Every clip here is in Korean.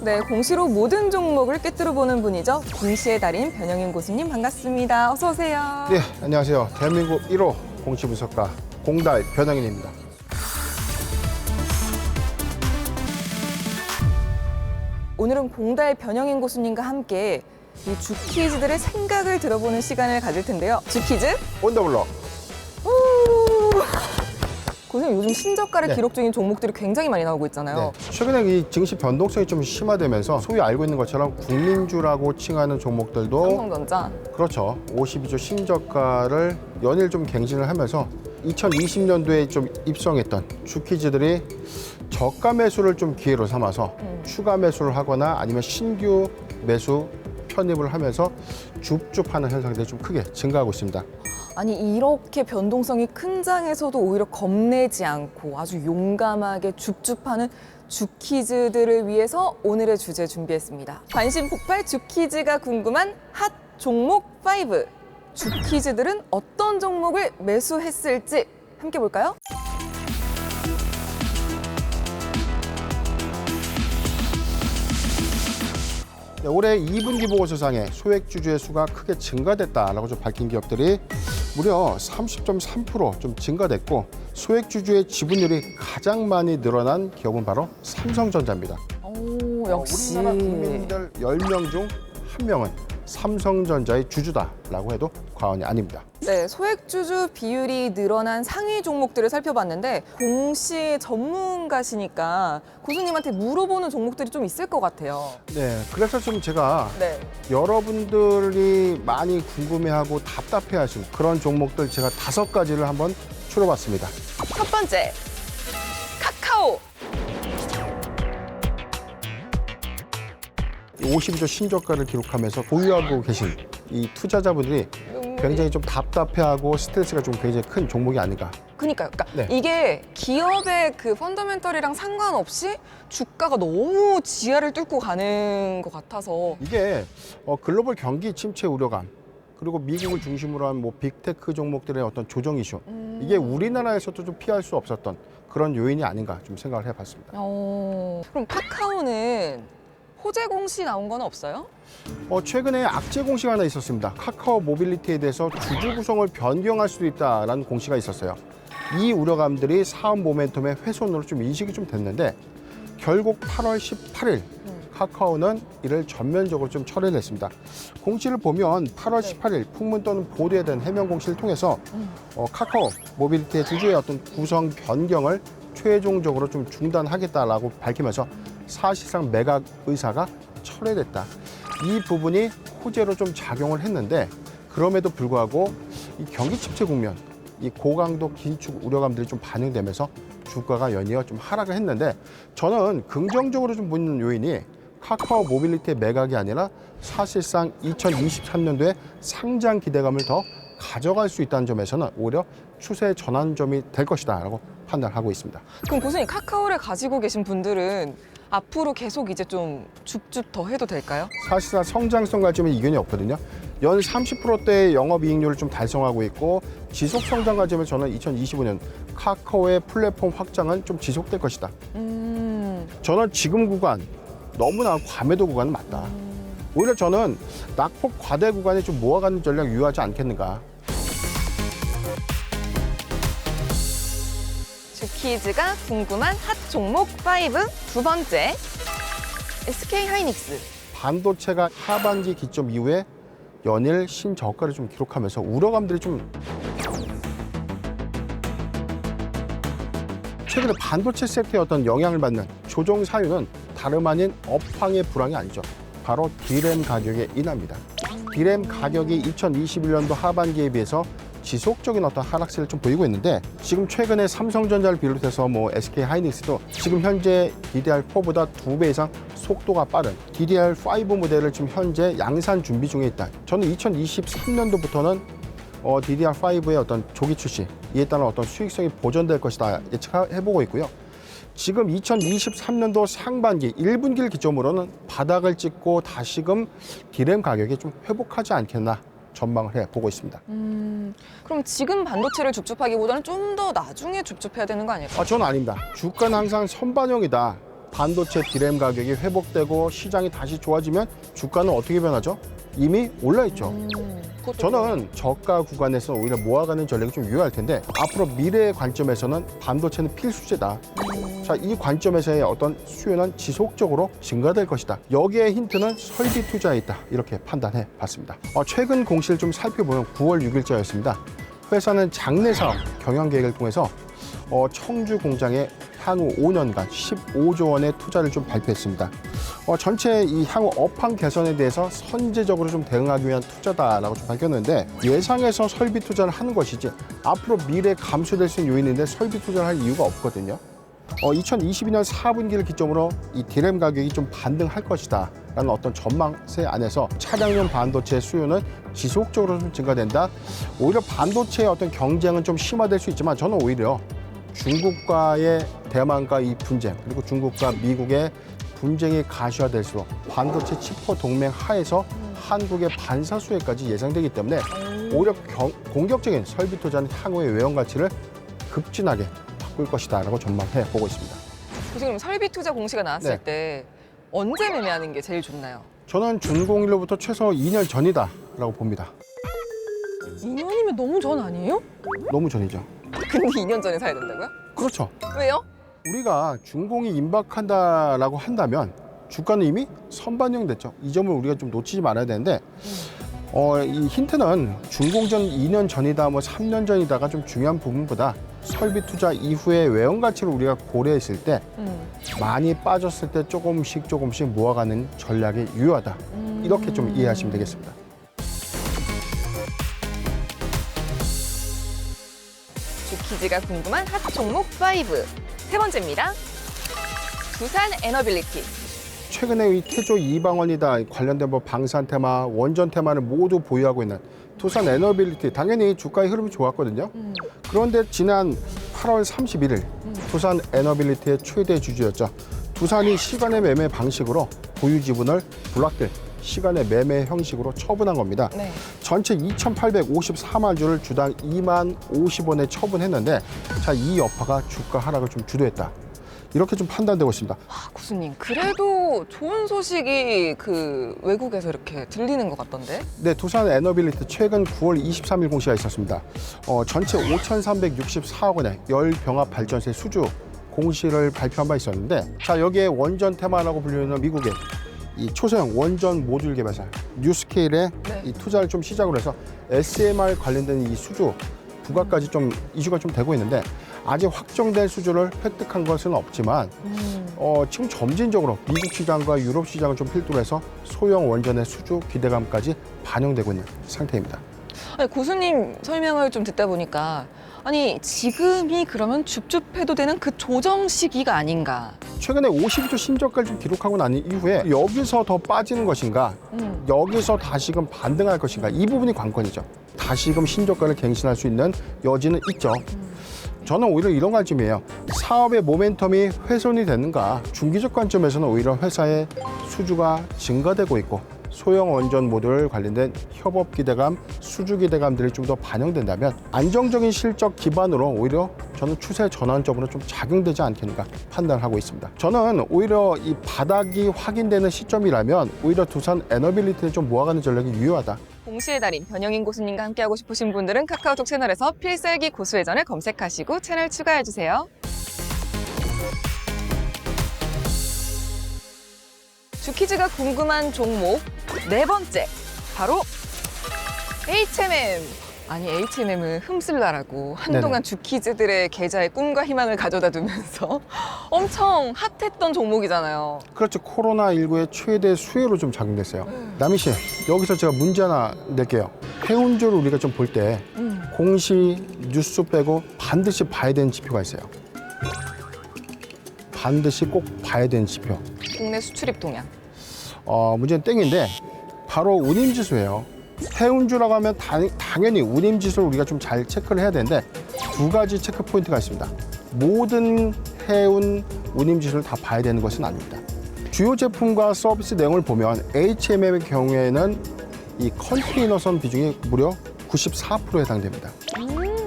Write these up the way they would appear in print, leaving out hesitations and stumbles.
네, 공시로 모든 종목을 꿰뚫어보는 분이죠. 공시의 달인 변영인 고수님 반갑습니다. 어서 오세요. 네, 안녕하세요. 대한민국 1호 공시 분석가 공달 변영인입니다. 오늘은 공달 변영인 고수님과 함께 이 주퀴즈들의 생각을 들어보는 시간을 가질 텐데요. 주퀴즈 온더블럭. 고수님 요즘 신저가를 네. 기록 중인 종목들이 굉장히 많이 나오고 있잖아요. 최근에 이 증시 변동성이 좀 심화되면서 소위 알고 있는 것처럼 국민주라고 칭하는 종목들도 삼성전자. 그렇죠. 52조 신저가를 연일 좀 갱신을 하면서 2020년도에 좀 입성했던 주퀴즈들이 저가 매수를 좀 기회로 삼아서 추가 매수를 하거나 아니면 신규 매수 편입을 하면서 줍줍하는 현상들이 좀 크게 증가하고 있습니다. 아니 이렇게 변동성이 큰 장에서도 오히려 겁내지 않고 아주 용감하게 줍줍하는 주퀴즈들을 위해서 오늘의 주제 준비했습니다. 관심 폭발 주퀴즈가 궁금한 핫 종목 5. 주퀴즈들은 어떤 종목을 매수했을지 함께 볼까요? 네, 올해 2분기 보고서상에 소액주주의 수가 크게 증가됐다라고 좀 밝힌 기업들이 무려 30.3% 좀 증가됐고 소액주주의 지분율이 가장 많이 늘어난 기업은 바로 삼성전자입니다. 오, 역시. 우리나라 국민들 10명 중 1명은 삼성전자의 주주다라고 해도 과언이 아닙니다. 네, 소액주주 비율이 늘어난 상위 종목들을 살펴봤는데 공시 전문가시니까 고수님한테 물어보는 종목들이 좀 있을 것 같아요. 네, 그래서 좀 제가 네. 여러분들이 많이 궁금해하고 답답해하신 그런 종목들 제가 5가지를 한번 추려봤습니다. 첫 번째, 카카오. 52조 신저가를 기록하면서 보유하고 계신 이 투자자분들이 굉장히 좀 답답해하고 스트레스가 좀 굉장히 큰 종목이 아닌가. 그러니까 네. 이게 기업의 그 펀더멘털이랑 상관없이 주가가 너무 지하를 뚫고 가는 것 같아서 이게 글로벌 경기 침체 우려감 그리고 미국을 중심으로 한 뭐 빅테크 종목들의 어떤 조정 이슈 이게 우리나라에서도 좀 피할 수 없었던 그런 요인이 아닌가 좀 생각을 해봤습니다. 그럼 카카오는 호재 공시 나온 건 없어요? 최근에 악재 공시가 하나 있었습니다. 카카오 모빌리티에 대해서 주주 구성을 변경할 수도 있다라는 공시가 있었어요. 이 우려감들이 사업 모멘텀의 훼손으로 좀 인식이 좀 됐는데 결국 8월 18일 카카오는 이를 전면적으로 좀 철회를 했습니다. 공시를 보면 8월 18일 풍문 또는 보도에 대한 해명 공시를 통해서 카카오 모빌리티의 주주의 어떤 구성 변경을 최종적으로 좀 중단하겠다라고 밝히면서 사실상 매각 의사가 철회됐다. 이 부분이 호재로 좀 작용을 했는데 그럼에도 불구하고 이 경기 침체 국면, 이 고강도 긴축 우려감들이 좀 반영되면서 주가가 연이어 좀 하락을 했는데 저는 긍정적으로 좀 보는 요인이 카카오 모빌리티의 매각이 아니라 사실상 2023년도에 상장 기대감을 더 가져갈 수 있다는 점에서는 오히려 추세 전환점이 될 것이다라고 판단하고 있습니다. 그럼 고수님 카카오를 가지고 계신 분들은 앞으로 계속 이제 좀 줍줍 더 해도 될까요? 사실상 성장성 관점에 이견이 없거든요. 연 30%대의 영업이익률을 좀 달성하고 있고 지속 성장 관점에 저는 2025년 카카오의 플랫폼 확장은 좀 지속될 것이다. 저는 지금 구간 너무나 과매도 구간은 맞다. 오히려 저는 낙폭 과대 구간에 좀 모아가는 전략 유효하지 않겠는가. 주퀴즈가 궁금한 핫 종목 5. 두 번째, SK 하이닉스. 반도체가 하반기 기점 이후에 연일 신저가를 좀 기록하면서 우려감들이 좀 최근에 반도체 섹터에 어떤 영향을 받는 조정 사유는 다름 아닌 업황의 불황이 아니죠. 바로 D램 가격의 인하입니다. D램 가격이 2021년도 하반기에 비해서 지속적인 어떤 하락세를 좀 보이고 있는데 지금 최근에 삼성전자를 비롯해서 뭐 SK 하이닉스도 지금 현재 DDR4보다 2배 이상 속도가 빠른 DDR5 모델을 지금 현재 양산 준비 중에 있다. 저는 2023년도부터는 DDR5의 어떤 조기 출시 이에 따른 어떤 수익성이 보존될 것이다 예측해보고 있고요. 지금 2023년도 상반기 1분기를 기점으로는 바닥을 찍고 다시금 D램 가격이 좀 회복하지 않겠나 전망을 해보고 있습니다. 그럼 지금 반도체를 줍줍하기보다는 좀 더 나중에 줍줍해야 되는 거 아닐까요? 저는 아닙니다. 주가는 항상 선반영이다. 반도체 디램 가격이 회복되고 시장이 다시 좋아지면 주가는 어떻게 변하죠? 이미 올라있죠. 저는 저가 구간에서 오히려 모아가는 전략이 좀 유효할 텐데 앞으로 미래의 관점에서는 반도체는 필수제다. 자, 이 관점에서의 어떤 수요는 지속적으로 증가될 것이다. 여기에 힌트는 설비 투자에 있다. 이렇게 판단해 봤습니다. 최근 공시를 좀 살펴보면 9월 6일자였습니다. 회사는 장내 사업 경영 계획을 통해서 청주 공장에 향후 5년간 15조 원의 투자를 좀 발표했습니다. 전체 이 향후 업황 개선에 대해서 선제적으로 좀 대응하기 위한 투자다라고 좀 밝혔는데 예상해서 설비 투자를 하는 것이지 앞으로 미래 감소될 수 있는 요인인데 설비 투자를 할 이유가 없거든요. 2022년 4분기를 기점으로 이 디램 가격이 좀 반등할 것이다 라는 어떤 전망세 안에서 차량용 반도체 수요는 지속적으로 좀 증가된다. 오히려 반도체의 어떤 경쟁은 좀 심화될 수 있지만 저는 오히려 중국과의 대만과 이 분쟁 그리고 중국과 미국의 분쟁이 가시화될수록 반도체 치포 동맹 하에서 한국의 반사 수혜까지 예상되기 때문에 오히려 공격적인 설비 투자는 향후의 외형 가치를 급진하게 바꿀 것이다라고 전망해 보고 있습니다. 지금 설비 투자 공시가 나왔을 네. 때 언제 매매하는 게 제일 좋나요? 저는 준공일로부터 최소 2년 전이다라고 봅니다. 2년이면 너무 전 아니에요? 너무 전이죠. 근데 2년 전에 사야 된다고요? 그렇죠. 왜요? 우리가 준공이 임박한다라고 한다면 주가는 이미 선반영됐죠. 이 점을 우리가 좀 놓치지 말아야 되는데 이 힌트는 준공전 2년 전이다, 뭐 3년 전이다가 좀 중요한 부분보다 설비 투자 이후의 외형 가치를 우리가 고려했을 때 많이 빠졌을 때 조금씩 모아가는 전략이 유효하다. 이렇게 좀 이해하시면 되겠습니다. 주키즈가 궁금한 핫 종목 5. 세 번째입니다. 두산 에너빌리티. 최근에 이 태조 이방원이다 관련된 뭐 방산 테마, 원전 테마를 모두 보유하고 있는 두산 에너빌리티 당연히 주가의 흐름이 좋았거든요. 그런데 지난 8월 31일 두산 에너빌리티의 최대 주주였죠. 두산이 시간의 매매 방식으로 보유 지분을 블락들 시간의 매매 형식으로 처분한 겁니다. 네. 전체 2,854만 주를 주당 2만 50원에 처분했는데 자, 이 여파가 주가 하락을 좀 주도했다. 이렇게 좀 판단되고 있습니다. 고수님, 그래도 좋은 소식이 외국에서 이렇게 들리는 것 같던데? 네, 두산 에너빌리티 최근 9월 23일 공시가 있었습니다. 전체 5,364억 원의 열 병합 발전소의 수주 공시를 발표한 바 있었는데 자, 여기에 원전 테마라고 불리는 미국의 이 초소형 원전 모듈 개발사 뉴스케일의 네. 이 투자를 좀 시작으로 해서 SMR 관련된 이 수주 부과까지 좀 이슈가 좀 되고 있는데 아직 확정된 수주를 획득한 것은 없지만 지금 점진적으로 미국 시장과 유럽 시장을 좀 필두로 해서 소형 원전의 수주 기대감까지 반영되고 있는 상태입니다. 아니, 고수님 설명을 좀 듣다 보니까 아니 지금이 그러면 줍줍해도 되는 그 조정 시기가 아닌가? 최근에 52조 신저가를 좀 기록하고 난 이후에 여기서 더 빠지는 것인가 여기서 다시금 반등할 것인가 이 부분이 관건이죠. 다시금 신저가를 갱신할 수 있는 여지는 있죠. 저는 오히려 이런 관점이에요. 사업의 모멘텀이 훼손이 되는가 중기적 관점에서는 오히려 회사의 수주가 증가되고 있고 소형 원전 모듈 관련된 협업 기대감, 수주 기대감들이 좀 더 반영된다면 안정적인 실적 기반으로 오히려 저는 추세 전환점으로 좀 작용되지 않겠는가 판단하고 있습니다. 저는 오히려 이 바닥이 확인되는 시점이라면 오히려 두산 에너빌리티를 좀 모아가는 전략이 유효하다. 공시의 달인 변영인 고수님과 함께하고 싶으신 분들은 카카오톡 채널에서 필살기 고수회전을 검색하시고 채널 추가해주세요. 주키즈가 궁금한 종목 네 번째, 바로 HMM. 아니, HMM을 흠쓸라라고 한동안 주키즈들의 계좌에 꿈과 희망을 가져다 두면서 엄청 핫했던 종목이잖아요. 그렇죠. 코로나19의 최대 수혜로 좀 작용됐어요. 남희 씨, 여기서 제가 문제 하나 낼게요. 해운주를 우리가 좀 볼 때 공시, 뉴스 빼고 반드시 봐야 되는 지표가 있어요. 반드시 꼭 봐야 되는 지표. 국내 수출입 동향. 문제는 땡인데 바로 운임지수예요. 해운주라고 하면 당연히 운임지수를 우리가 좀 잘 체크를 해야 되는데 두 가지 체크 포인트가 있습니다. 모든 해운 운임지수를 다 봐야 되는 것은 아닙니다. 주요 제품과 서비스 내용을 보면 HMM의 경우에는 이 컨테이너선 비중이 무려 94%에 해당됩니다.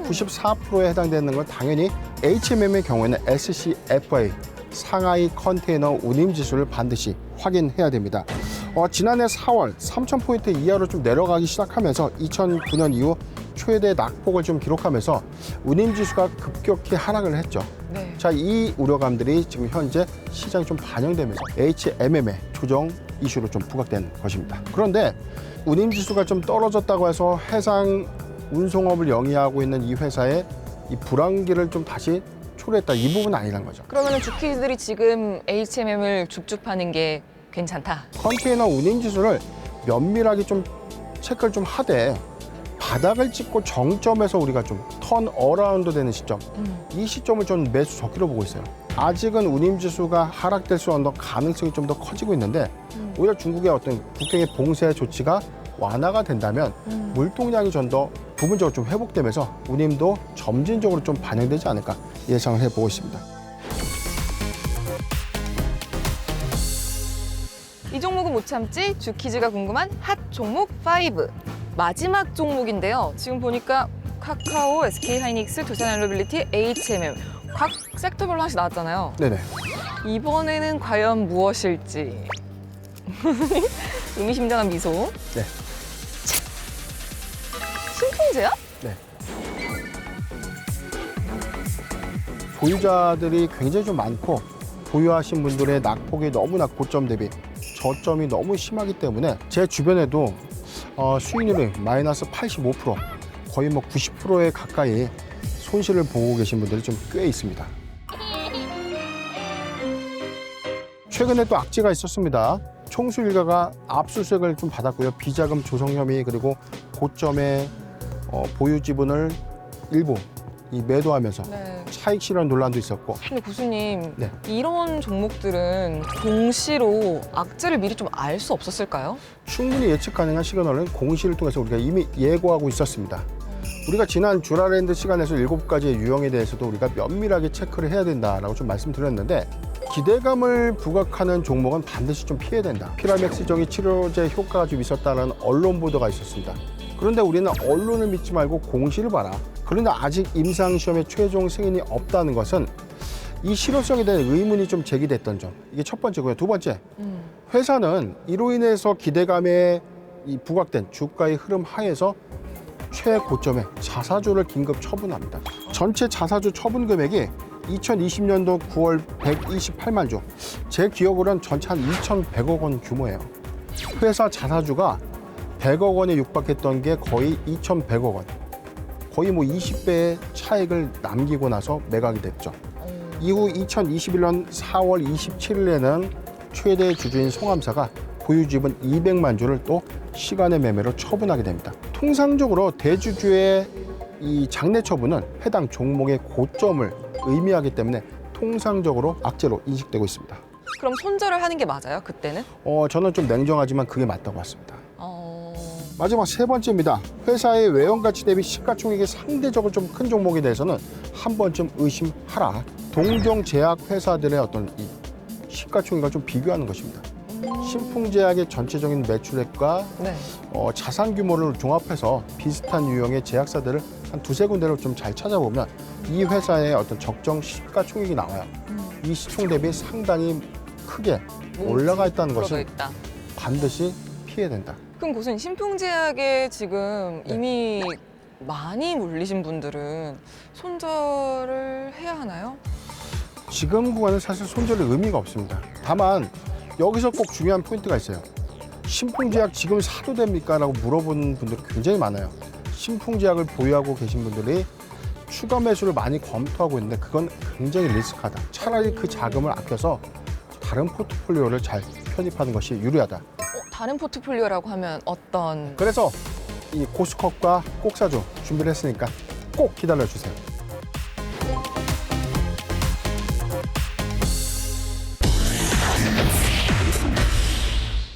94%에 해당되는 건 당연히 HMM의 경우에는 SCFI 상하이 컨테이너 운임지수를 반드시 확인해야 됩니다. 지난해 4월 3,000포인트 이하로 좀 내려가기 시작하면서 2009년 이후 최대 낙폭을 좀 기록하면서 운임지수가 급격히 하락을 했죠. 네. 자, 이 우려감들이 지금 현재 시장에 좀 반영되면서 HMM의 조정 이슈로 좀 부각된 것입니다. 그런데 운임지수가 좀 떨어졌다고 해서 해상 운송업을 영위하고 있는 이 회사의 이 불황기를 좀 다시 초래했다, 이 부분은 아니란 거죠. 그러면 주키즈들이 지금 HMM을 줍줍하는 게 괜찮다. 컨테이너 운임지수를 면밀하게 좀 체크를 좀 하되 바닥을 찍고 정점에서 우리가 좀 턴 어라운드 되는 시점, 이 시점을 좀 매수 적기로 보고 있어요. 아직은 운임지수가 하락될 수 있는 가능성이 좀 더 커지고 있는데 오히려 중국의 어떤 국경의 봉쇄 조치가 완화가 된다면 물동량이 좀 더 부분적으로 좀 회복되면서 운임도 점진적으로 좀 반영되지 않을까 예상을 해보고 있습니다. 이 종목은 못 참지, 주키즈가 궁금한 핫 종목 5. 마지막 종목인데요. 지금 보니까 카카오, SK하이닉스, 두산엘로빌리티, HMM 각 섹터별로 하나씩 나왔잖아요. 네네. 이번에는 과연 무엇일지. 의미심장한 미소. 네. 신풍제약? 네. 보유자들이 굉장히 좀 많고 보유하신 분들의 낙폭이 너무나 고점 대비 저점이 너무 심하기 때문에 제 주변에도 수익률이 마이너스 85%, 거의 뭐 90%에 가까이 손실을 보고 계신 분들이 좀 꽤 있습니다. 최근에 또 악재가 있었습니다. 총수 일가가 압수수색을 좀 받았고요. 비자금 조성 혐의, 그리고 고점의 보유 지분을 일부 매도하면서 네. 차익 실현 논란도 있었고. 근데 교수님, 네. 이런 종목들은 공시로 악재를 미리 좀 알 수 없었을까요? 충분히 예측 가능한 시그널은 공시를 통해서 우리가 이미 예고하고 있었습니다. 우리가 지난 주라랜드 시간에서 7가지의 유형에 대해서도 우리가 면밀하게 체크를 해야 된다라고 좀 말씀드렸는데, 기대감을 부각하는 종목은 반드시 좀 피해야 된다. 피라맥스적인 치료제 효과가 좀 있었다는 언론 보도가 있었습니다. 그런데 우리는 언론을 믿지 말고 공시를 봐라. 그런데 아직 임상시험의 최종 승인이 없다는 것은 이 실효성에 대한 의문이 좀 제기됐던 점, 이게 첫 번째고요. 두 번째, 회사는 이로 인해서 기대감에 부각된 주가의 흐름 하에서 최고점에 자사주를 긴급 처분합니다. 전체 자사주 처분 금액이 2020년도 9월 128만 주, 제 기억으로는 전체 한 2,100억 원 규모예요. 회사 자사주가 100억 원에 육박했던 게 거의 2,100억 원. 거의 뭐 20배의 차익을 남기고 나서 매각이 됐죠. 이후 2021년 4월 27일에는 최대 주주인 송암사가 보유 지분 200만 주를 또 시간의 매매로 처분하게 됩니다. 통상적으로 대주주의 이 장내 처분은 해당 종목의 고점을 의미하기 때문에 통상적으로 악재로 인식되고 있습니다. 그럼 손절을 하는 게 맞아요, 그때는? 저는 좀 냉정하지만 그게 맞다고 봤습니다. 마지막 세 번째입니다. 회사의 외형가치 대비 시가총액이 상대적으로 좀 큰 종목에 대해서는 한 번쯤 의심하라. 동종 제약 회사들의 어떤 이 시가총액을 좀 비교하는 것입니다. 신풍제약의 전체적인 매출액과 네. 자산 규모를 종합해서 비슷한 유형의 제약사들을 한 두세 군데를 좀 잘 찾아보면 이 회사의 어떤 적정 시가총액이 나와요. 이 시총 대비 상당히 크게 올라가 있다는 것은 있다. 반드시 피해야 된다. 그럼 교수님, 신풍제약에 지금 네. 이미 많이 물리신 분들은 손절을 해야 하나요? 지금 구간은 사실 손절의 의미가 없습니다. 다만 여기서 꼭 중요한 포인트가 있어요. 신풍제약 지금 사도 됩니까? 라고 물어보는 분들이 굉장히 많아요. 신풍제약을 보유하고 계신 분들이 추가 매수를 많이 검토하고 있는데 그건 굉장히 리스크하다. 차라리 그 자금을 아껴서 다른 포트폴리오를 잘 편입하는 것이 유리하다. 다른 포트폴리오라고 하면 어떤? 그래서 이 고스컵과 꼭사주 준비를 했으니까 꼭 기다려주세요.